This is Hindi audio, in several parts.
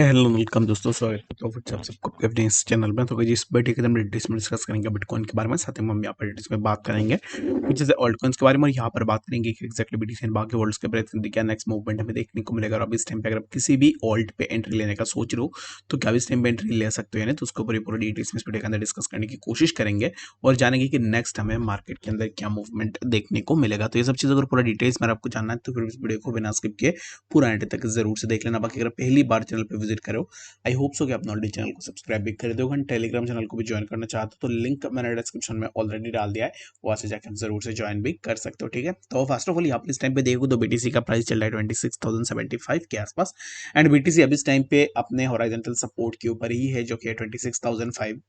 हेलो वेलकम दोस्तों, स्वागत है प्रॉफिट आप सबको आपके अपने इस चैनल में। तो जिस बैठे के अंदर डिटेल्स में डिस्कस करेंगे बिटकॉइन के बारे में, साथ ही में हम यहाँ पर डिटेल्स में बात करेंगे कुछ जैसे ऑल्ट कॉइन्स के बारे में, और यहाँ पर बात करेंगे कि एक्जैक्टली बीटीसी एंड बाकी वर्ल्ड्स के प्राइस में क्या नेक्स्ट मूवमेंट हमें देखने को मिलेगा। और अब इस टाइम पे अगर आप किसी भी ऑल्ट पे एंट्री लेने का सोच रहे हो तो क्या इस टाइम पे एंट्री ले सकते हो या नहीं, तो उसको पूरी डिटेल्स में इस वीडियो के अंदर डिस्कस करने की कोशिश करेंगे और जानेंगे कि नेक्स्ट हमें मार्केट के अंदर क्या मूवमेंट देखने को मिलेगा। तो ये सब चीज़ अगर पूरा डिटेल्स में आपको जानना है तो फिर इस वीडियो को बिना स्किप किए पूरा एंड तक जरूर से देख लेना। बाकी अगर पहली बार चैनल पर विजिट करो, आई होप सो कि आपने ऑलरेडी चैनल को सब्सक्राइब भी कर दोगे। टेलीग्राम चैनल को भी ज्वाइन करना चाहते हो तो लिंक मैंने डिस्क्रिप्शन में ऑलरेडी डाल दिया है, वहां से जाकर जरूर से ज्वाइन भी कर सकते हो। ठीक है, तो फर्स्ट ऑफ ऑल यहाँ पे इस टाइम पे देखो तो बीटीसी का प्राइस चल रहा है 26,075 के आसपास। एंड बीटीसी अभी इस टाइम पे अपने हॉरिजॉन्टल सपोर्ट के ऊपर ही है, जो कि 26,005।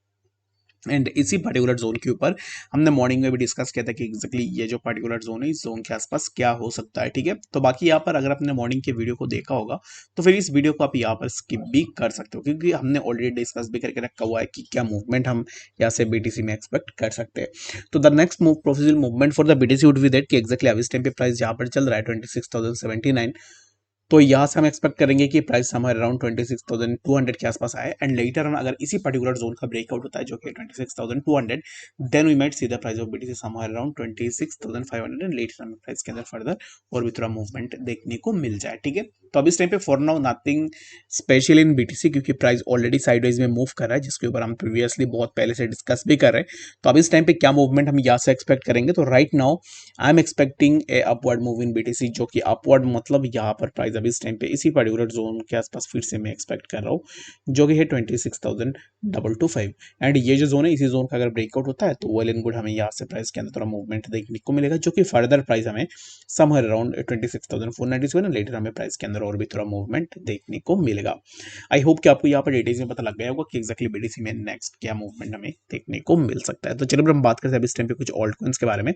एंड इसी पर्टिकुलर जोन के ऊपर हमने मॉर्निंग में भी डिस्कस किया था कि एग्जैक्टली ये जो पर्टिकुलर जोन है, इस जोन के आसपास क्या हो सकता है। ठीक है, तो बाकी यहाँ पर अगर आपने मॉर्निंग के वीडियो को देखा होगा तो फिर इस वीडियो को आप यहाँ पर स्किप भी कर सकते हो, क्योंकि हमने ऑलरेडी डिस्कस भी करके रखा हुआ है कि क्या मूवमेंट हम यहाँ से बीटीसी में एक्सपेक्ट कर सकते हैं। तो the next procedure movement for the BTC would be that कि एग्जैक्टली अब इस टाइम पे प्राइस यहाँ पर चल रहा है 26,079। तो यहाँ से हम एक्सपेक्ट करेंगे कि प्राइस समवेयर अराउंड 26,200 के आसपास आए। एंड लेटर ऑन अगर इसी पर्टिकुलर जोन का ब्रेकआउट होता है जो कि 26,200, then we might see the price of BTC somewhere around 26,500 and later on price के अंदर फर्दर और भी थोड़ा मूवमेंट देखने को मिल जाए। ठीक है, तो अब इस टाइम पे for now nothing special in BTC, क्योंकि प्राइस ऑलरेडी साइडवेज में मूव कर रहा है, जिसके ऊपर हम प्रीवियसली बहुत पहले से डिस्कस भी कर रहे हैं। तो अब इस टाइम पे क्या मूवमेंट हम यहाँ से एक्सपेक्ट करेंगे, तो right now I am expecting a upward move in BTC, जो कि अपवर्ड मतलब यहाँ पर प्राइस अभी इस टाइम पे इसी पर्टिकुलर जोन के आसपास फिर से मैं एक्सपेक्ट कर रहा हूँ, जो कि है 26,225। एंड ये जो जोन है, इसी जोन का अगर ब्रेकआउट होता है तो वेल एंड गुड, हमें यहाँ से प्राइस के अंदर थोड़ा मूवमेंट देखने को मिलेगा, जो कि फर्दर प्राइस हमें समवेयर अराउंड 26,497 लेटर हमें प्राइस के अंदर और भी थोड़ा मूवमेंट देखने को मिलेगा। आई होप कि आपको यहाँ पर डिटेल्स में पता लग गया होगा कि एक्जैक्टली बीटीसी में नेक्स्ट क्या मूवमेंट हमें देखने को मिल सकता है। तो चलिए हम बात करते हैं अब इस टाइम पे कुछ ऑल्ट कॉइन्स के बारे में।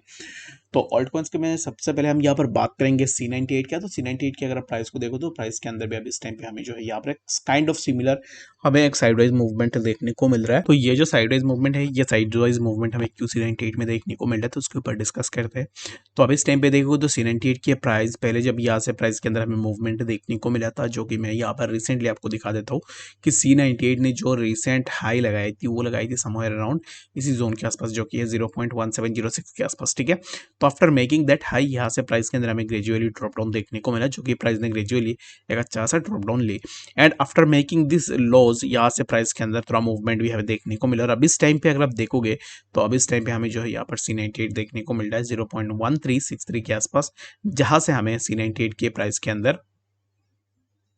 तो ऑल्ट कॉइन्स के में सबसे पहले हम यहाँ पर बात करेंगे C98 का। तो C98 की अगर आप प्राइस को देखो तो प्राइस के अंदर भी अभी इस टाइम पे हमें जो है यहाँ पर काइंड ऑफ सिमिलर हमें एक साइडवाइज मूवमेंट देखने को मिल रहा है। तो ये जो साइडवाइज मूवमेंट है, ये साइडवाइज मूवमेंट हमें क्यों C98 में देखने को मिल रहा है, तो उसके ऊपर डिस्कस करते हैं। तो अब इस टाइम पे देखो तो C98 की प्राइस पहले जब यहाँ से प्राइस के अंदर हमें मूवमेंट देखने को मिला था, जो कि मैं यहाँ पर रिसेंटली आपको दिखा देता हूँ कि C98 ने जो रिसेंट हाई लगाई थी वो लगाई थी समवेयर अराउंड इसी जोन के आसपास, जो कि है 0.1706 के आसपास। ठीक है, तो आफ्टर मेकिंग दैट हाई यहाँ से प्राइस के अंदर हमें ग्रेजुअली ड्रॉप डाउन देखने को मिला, जो कि प्राइस ने ग्रेजुअली एक अच्छा सा ड्रॉप डाउन ली। And after making this lows यहाँ से प्राइस के अंदर थोड़ा मूवमेंट भी हमें देखने को मिला। और अब इस टाइम पे अगर आप देखोगे तो अब इस टाइम पे हमें जो है यहाँ पर C98 देखने को मिल रहा है 0.1363 के आसपास, जहाँ से हमें C98 के प्राइस के अंदर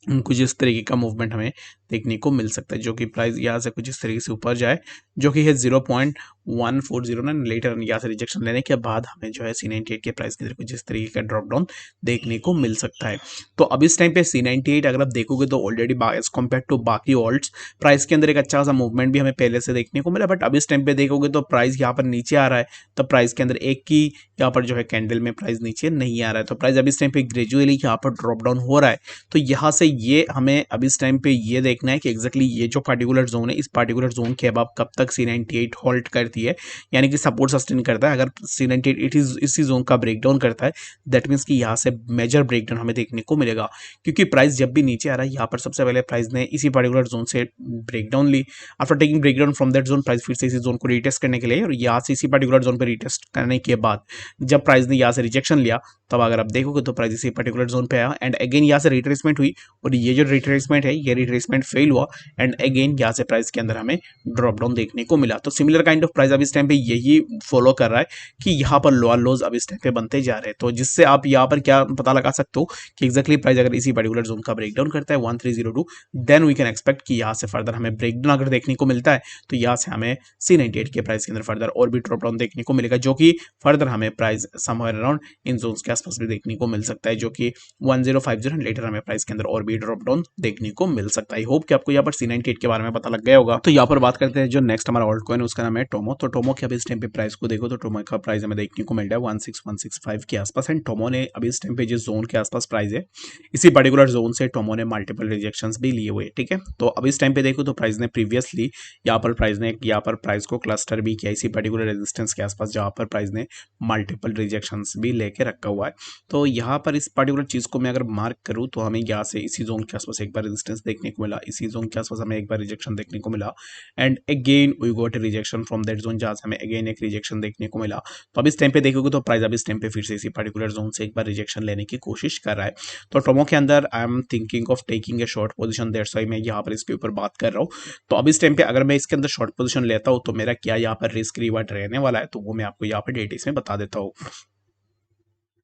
कुछ इस तरीके का मूवमेंट हमें देखने को मिल सकता है, जो कि प्राइस यहाँ से कुछ इस तरीके से ऊपर जाए, जो कि है 0.1409। लेटर यहाँ से रिजेक्शन लेने के बाद हमें जो है C98 के प्राइस के अंदर कुछ इस तरीके का ड्रॉप डाउन देखने को मिल सकता है। तो अब इस टाइम पे C98 अगर आप देखोगे तो ऑलरेडी एज कम्पेयर टू बाकी ऑल्ट्स प्राइस के अंदर एक अच्छा सा मूवमेंट भी हमें पहले से देखने को मिला। बट अब इस टाइम पे देखोगे तो प्राइस यहाँ पर नीचे आ रहा है, तो प्राइस के अंदर एक ही यहाँ पर जो है कैंडल में प्राइस नीचे नहीं आ रहा है, तो प्राइस अब इस टाइम पे ग्रेजुअली यहाँ पर ड्रॉप डाउन हो रहा है। तो यहाँ से ये हमें अब इस टाइम पे ये देखना है कि एग्जैक्टली ये जो पर्टिकुलर जोन है, इस पर्टिकुलर जोन के अब कब तक C98 होल्ड करती है, यानी कि सपोर्ट सस्टेन करता है। अगर C98 इसी जोन का ब्रेकडाउन करता है, दैट मीन्स कि यहाँ से मेजर ब्रेकडाउन हमें देखने को मिलेगा, क्योंकि प्राइस जब भी नीचे आ रहा है यहाँ पर सबसे पहले प्राइस ने इसी पर्टिकुलर जोन से ब्रेकडाउन ली। After taking breakdown from that zone, price फिर से इसी जोन को रिटेस्ट करने के लिए और यहाँ से इसी पर्टिकुलर जोन पर रिटेस्ट करने के बाद जब प्राइस ने यहाँ से रिजेक्शन लिया, तब अगर आप देखोगे तो प्राइस इसी पर्टिकुलर जोन पे आया एंड अगेन यहाँ से रिट्रेसमेंट हुई, और ये जो रिट्रेसमेंट है ये रिट्रेसमेंट फेल हुआ एंड अगेन यहाँ से प्राइस के अंदर हमें ड्रॉप डाउन देखने को मिला। तो सिमिलर काइंड ऑफ प्राइस अब इस टाइम पे यही फॉलो कर रहा है कि यहाँ पर लोअर लोज अब इस टाइम पे बनते जा रहे हैं। तो जिससे आप यहाँ पर क्या पता लगा सकते हो कि एक्जैक्टली प्राइस अगर इसी पर्टिकुलर जोन का ब्रेकडाउन करता है 1302, देन वी कैन एक्सपेक्ट कि यहाँ से फर्दर हमें ब्रेकडाउन अगर देखने को मिलता है तो यहाँ से हमें C98 के प्राइस के अंदर फर्दर और भी ड्रॉप डाउन देखने को मिलेगा, जो कि फर्दर हमें price somewhere around in zones के आसपास भी देखने को मिल सकता है, जो कि 1050 लेटर हमें प्राइस के अंदर और भी ड्रॉप डाउन देखने को मिल सकता है। आई होप कि आपको यहाँ पर C98 के बारे में पता लग गया होगा। तो यहाँ पर बात करते हैं जो नेक्स्ट हमारा ऑल्ट कॉइन, उसका नाम है टोमो। तो टोमो के अभी इस टाइम पे प्राइस को देखो तो टोमो का प्राइस हमें देखने को मिल रहा है 16165 के आसपास। एंड टोमो ने अभी इस टाइम पे जिस जोन के आसपास प्राइस है, इसी पर्टिकुलर जोन से टोमो ने मल्टीपल रिजेक्शन भी लिए हुए। ठीक है, तो अभी इस टाइम पे देखो तो प्राइस ने प्रीवियसली यहाँ पर प्राइस को क्लस्टर भी किया इसी पर्टिकुलर रेजिस्टेंस के आसपास, जहाँ पर प्राइस ने मल्टीपल रिजेक्शंस भी लेके रखा हुआ है। तो यहाँ पर इस पर्टिकुलर चीज को मैं अगर मार्क करूँ तो हमें यहाँ से इसी जोन के आसपास एक बार रेजिस्टेंस देखने को मिला, इसी जोन के आसपास हमें एक बार रिजेक्शन देखने को मिला and again we got a rejection from that zone, जहाँ से हमें अगेन एक रिजेक्शन देखने को मिला। तो अब इस टाइम पे देखोगे तो प्राइस अब इस टाइम पे फिर से इसी पर्टिकुलर जोन से एक बार रिजेक्शन लेने की कोशिश कर रहा है। तो टोमो के अंदर I am thinking of taking a short position, that's why मैं यहाँ पर इसके ऊपर बात कर रहा हूँ। तो अब इस टाइम पे अगर मैं इसके अंदर शॉर्ट पोजीशन लेता हूँ तो मेरा क्या यहाँ पर रिस्क रिवार्ड रहने वाला है, तो वो मैं आपको यहाँ पर डिटेल्स में बता देता हूँ।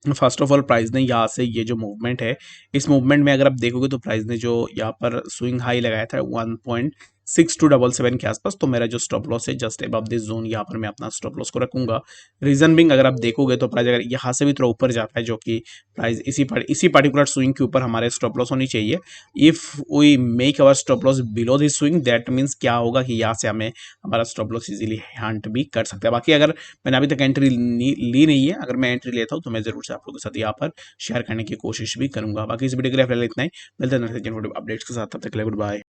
फर्स्ट ऑफ ऑल प्राइस ने यहाँ से ये जो मूवमेंट है, इस मूवमेंट में अगर आप देखोगे तो प्राइस ने जो यहाँ पर स्विंग हाई लगाया था 1.6277 के आसपास, तो मेरा जो स्टॉप लॉस है जस्ट अबव दिस जोन, यहाँ पर मैं अपना स्टॉप लॉस को रखूंगा। रीजन बिंग अगर आप देखोगे तो प्राइस अगर यहाँ से भी थोड़ा ऊपर जाता है, जो कि प्राइस इसी पर्टिकुलर स्विंग के ऊपर हमारे स्टॉप लॉस होनी चाहिए। If we make our stop loss below this swing, that means क्या होगा कि यहाँ से हमें हमारा स्टॉप लॉस इजीली हंट भी कर सकते हैं। बाकी अगर मैंने अभी तक एंट्री ली नहीं है, अगर मैं एंट्री लेता हूँ तो मैं जरूर से आप लोगों के साथ यहाँ पर शेयर करने की कोशिश भी करूंगा। बाकी इस वीडियो के लिए फिलहाल इतना ही, मिलते हैं नेक्स्ट अपडेट्स के साथ, तब तक के लिए गुड बाय।